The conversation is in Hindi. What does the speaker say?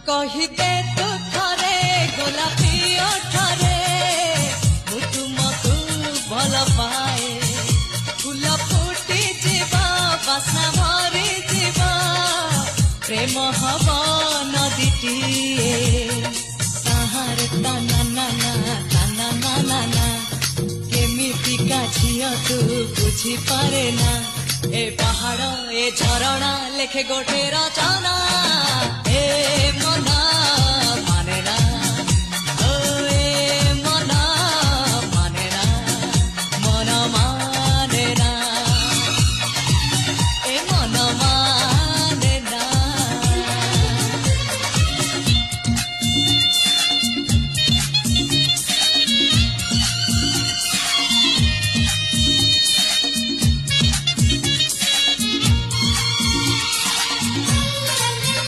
कहिदे तू थरे गोलापी ओठरे मु तुमको भल पाए फूल फुटी जीवा बास्ना भरी जीवा प्रेम हब नदीटीए ताहार ताना नाना ताना नाना ना केमितिका झियो तू बुझी पारे ना ए पहाड़ ए झरणा लेखे गोटे रचना।